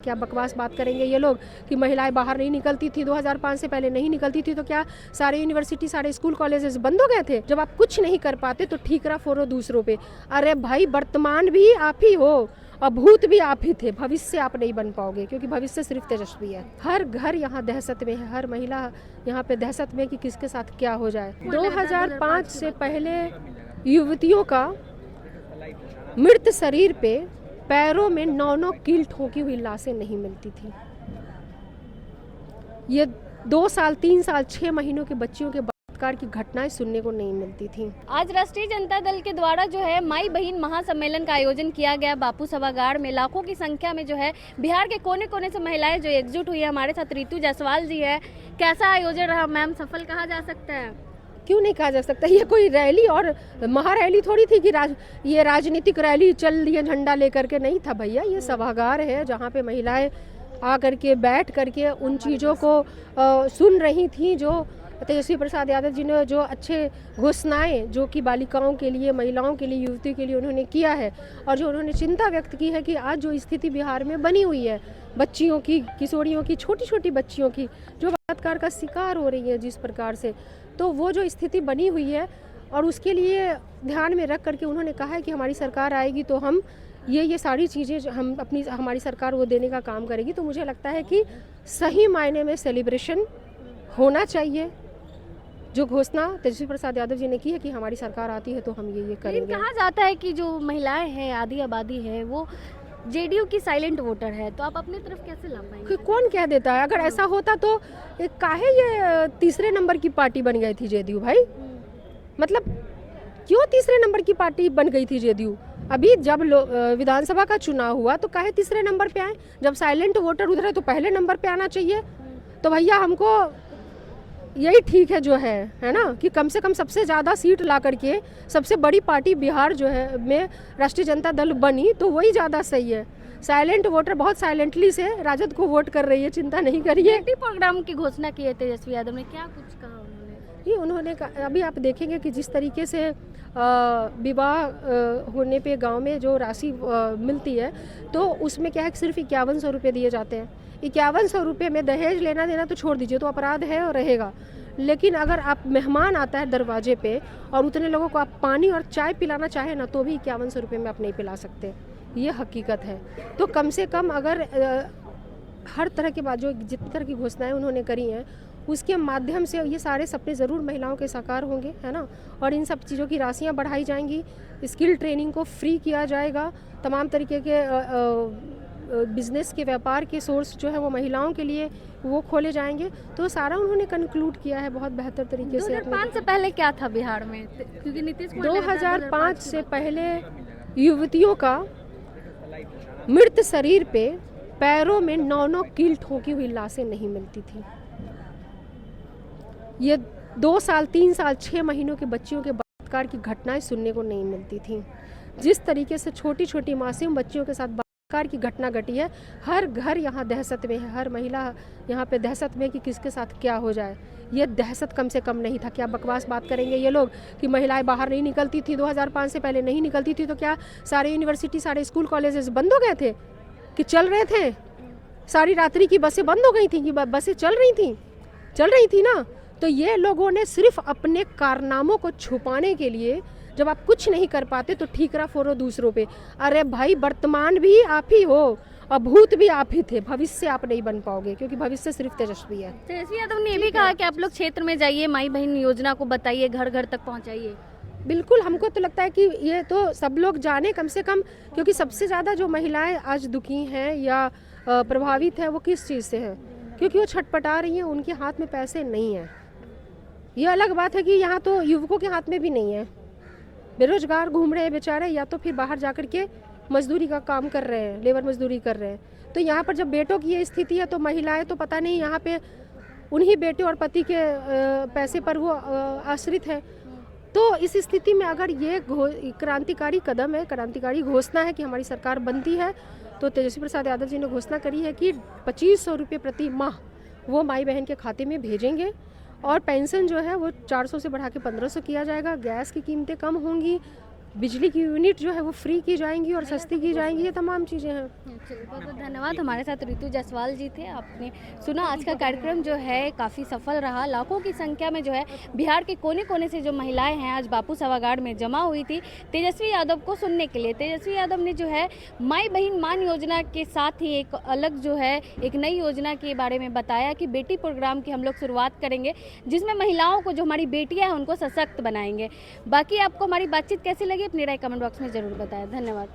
क्या बकवास बात करेंगे ये लोग कि महिलाएं बाहर नहीं निकलती थी, 2005 से पहले नहीं निकलती थी, तो क्या सारे यूनिवर्सिटी सारे स्कूल कॉलेजेस बंद हो गए थे? जब आप कुछ नहीं कर पाते तो ठीकरा फोड़ो दूसरों पे। अरे भाई, वर्तमान भी आप ही हो और भूत भी आप ही थे, भविष्य आप नहीं बन पाओगे, क्योंकि भविष्य सिर्फ तेजस्वी है। हर घर यहाँ दहशत में है, हर महिला यहाँ पे दहशत में कि किसके साथ क्या हो जाए। 2005 से पहले युवतियों का मृत शरीर पे पैरों में 9 कील ठोकी हुई लाशें नहीं मिलती थी। ये 2 साल 3 साल 6 महीनों के बच्चियों के बलात्कार की घटनाएं सुनने को नहीं मिलती थी। आज राष्ट्रीय जनता दल के द्वारा जो है माई बहन महासम्मेलन का आयोजन किया गया बापू सभागार में। लाखों की संख्या में जो है बिहार के कोने कोने से महिलाएं जो एकजुट हुई है। हमारे साथ रितु जायसवाल जी है। कैसा आयोजन रहा मैम, सफल कहा जा सकता है? क्यों नहीं कहा जा सकता? ये कोई रैली और महारैली थोड़ी थी कि ये राजनीतिक रैली चल रही है झंडा लेकर के, नहीं था भैया। ये सभागार है जहाँ पे महिलाएं आकर के बैठ करके उन चीज़ों को सुन रही थी जो तेजस्वी प्रसाद यादव जी ने जो अच्छे घोषणाएं जो कि बालिकाओं के लिए, महिलाओं के लिए, युवतियों के लिए उन्होंने किया है, और जो उन्होंने चिंता व्यक्त की है कि आज जो स्थिति बिहार में बनी हुई है बच्चियों की, किशोरियों की, छोटी छोटी बच्चियों की जो बलात्कार का शिकार हो रही है जिस प्रकार से, तो वो जो स्थिति बनी हुई है और उसके लिए ध्यान में रख करके उन्होंने कहा है कि हमारी सरकार आएगी तो हम ये सारी चीज़ें हम हमारी सरकार वो देने का काम करेगी। तो मुझे लगता है कि सही मायने में सेलिब्रेशन होना चाहिए। जो घोषणा तेजस्वी प्रसाद यादव जी ने की है कि हमारी सरकार आती है तो हम ये करेंगे। कहा जाता है कि जो महिलाएं हैं, आधी आबादी है, वो जेडीयू की साइलेंट वोटर है, तो आप अपनी तरफ कैसे ला पाएंगे? कौन कह देता है? अगर ऐसा होता तो काहे ये तीसरे नंबर की पार्टी बन गई थी जेडीयू भाई? मतलब क्यों तीसरे नंबर की पार्टी बन गई थी जेडीयू? अभी जब विधानसभा का चुनाव हुआ तो काहे तीसरे नंबर पे आए? जब साइलेंट वोटर उधर है तो पहले नंबर पे आना चाहिए। तो भैया हमको यही ठीक है जो है ना, कि कम से कम सबसे ज़्यादा सीट ला करके सबसे बड़ी पार्टी बिहार जो है में राष्ट्रीय जनता दल बनी, तो वही ज़्यादा सही है। साइलेंट वोटर बहुत साइलेंटली से राजद को वोट कर रही है, चिंता नहीं करिए। प्रोग्राम की घोषणा की है तेजस्वी यादव ने, क्या कुछ कहा उन्होंने? ये उन्होंने अभी आप देखेंगे कि जिस तरीके से विवाह होने पे गांव में जो राशि मिलती है, तो उसमें क्या है कि सिर्फ 5100 रुपये दिए जाते हैं। 5100 रुपये में दहेज लेना देना तो छोड़ दीजिए, तो अपराध है और रहेगा। लेकिन अगर आप मेहमान आता है दरवाजे पे और उतने लोगों को आप पानी और चाय पिलाना चाहे ना, तो भी 5100 रुपये में आप नहीं पिला सकते। ये हकीकत है। तो कम से कम अगर हर तरह के बाद जो जितनी तरह की घोषणाएं उन्होंने करी हैं उसके माध्यम से ये सारे सपने ज़रूर महिलाओं के साकार होंगे, है ना। और इन सब चीज़ों की राशियाँ बढ़ाई जाएंगी, स्किल ट्रेनिंग को फ्री किया जाएगा, तमाम तरीके के बिजनेस के, व्यापार के सोर्स जो है वो महिलाओं के लिए वो खोले जाएंगे। तो सारा उन्होंने कंक्लूड किया है बहुत बेहतर तरीके से। 2005 से पहले क्या था बिहार में? क्योंकि नीतीश 2005 से पहले युवतियों का मृत शरीर पे पैरों में 9 कील ठोकी हुई लाशें नहीं मिलती थी। ये 2 साल 3 साल 6 महीनों के बच्चियों के बलात्कार की घटनाएं सुनने को नहीं मिलती थी। जिस तरीके से छोटी छोटी मासूम बच्चियों के साथ बलात्कार की घटना घटी है, हर घर यहाँ दहशत में है, हर महिला यहाँ पे दहशत में कि किसके साथ क्या हो जाए। ये दहशत कम से कम नहीं था। क्या बकवास बात करेंगे ये लोग कि महिलाएं बाहर नहीं निकलती थी, 2005 से पहले नहीं निकलती थी, तो क्या सारे यूनिवर्सिटी सारे स्कूल कॉलेजेस बंद हो गए थे कि चल रहे थे? सारी रात्रि की बसें बंद हो गई थी कि बसें चल रही थी ना। तो ये लोगों ने सिर्फ अपने कारनामों को छुपाने के लिए, जब आप कुछ नहीं कर पाते तो ठीकरा फोड़ो दूसरों पे। अरे भाई, वर्तमान भी आप ही हो और भूत भी आप ही थे, भविष्य आप नहीं बन पाओगे, क्योंकि भविष्य सिर्फ तेजस्वी है। तेजस्वी यादव ने ये भी कहा कि आप लोग क्षेत्र में जाइए, माई बहन योजना को बताइए, घर घर तक पहुंचाइए। बिल्कुल, हमको तो लगता है कि ये तो सब लोग जाने कम से कम, क्योंकि सबसे ज़्यादा जो महिलाएं आज दुखी हैं या प्रभावित है वो किस चीज़ से है? क्योंकि वो छटपटा रही हैं, उनके हाथ में पैसे नहीं हैं। ये अलग बात है कि यहाँ तो युवकों के हाथ में भी नहीं है, बेरोजगार घूम रहे हैं बेचारे, या तो फिर बाहर जाकर के मजदूरी का काम कर रहे हैं, लेबर मजदूरी कर रहे हैं। तो यहाँ पर जब बेटों की ये स्थिति है तो महिलाएं तो पता नहीं यहाँ पे उन्हीं बेटे और पति के पैसे पर वो आश्रित है। तो इस स्थिति में अगर ये क्रांतिकारी कदम है, क्रांतिकारी घोषणा है कि हमारी सरकार बनती है, तो तेजस्वी प्रसाद यादव जी ने घोषणा करी है कि 2500 रुपये प्रति माह वो माई बहन के खाते में भेजेंगे, और पेंशन जो है वो 400 से बढ़ा के 1500 किया जाएगा। गैस की कीमतें कम होंगी, बिजली की यूनिट जो है वो फ्री की जाएंगी और सस्ती की जाएंगी, ये तमाम चीज़ें हैं। चलिए, बहुत बहुत धन्यवाद। हमारे साथ ऋतु जायसवाल जी थे। आपने सुना आज का कार्यक्रम जो है काफ़ी सफल रहा। लाखों की संख्या में जो है बिहार के कोने कोने से जो महिलाएं हैं आज बापू सभागार में जमा हुई थी तेजस्वी यादव को सुनने के लिए। तेजस्वी यादव ने जो है माई बहन मान योजना के साथ ही एक अलग जो है एक नई योजना के बारे में बताया कि बेटी प्रोग्राम की हम लोग शुरुआत करेंगे, जिसमें महिलाओं को, जो हमारी बेटियां हैं, उनको सशक्त बनाएंगे। बाकी आपको हमारी बातचीत कैसी लगी अपनी राय कमेंट बॉक्स में ज़रूर बताएं। धन्यवाद।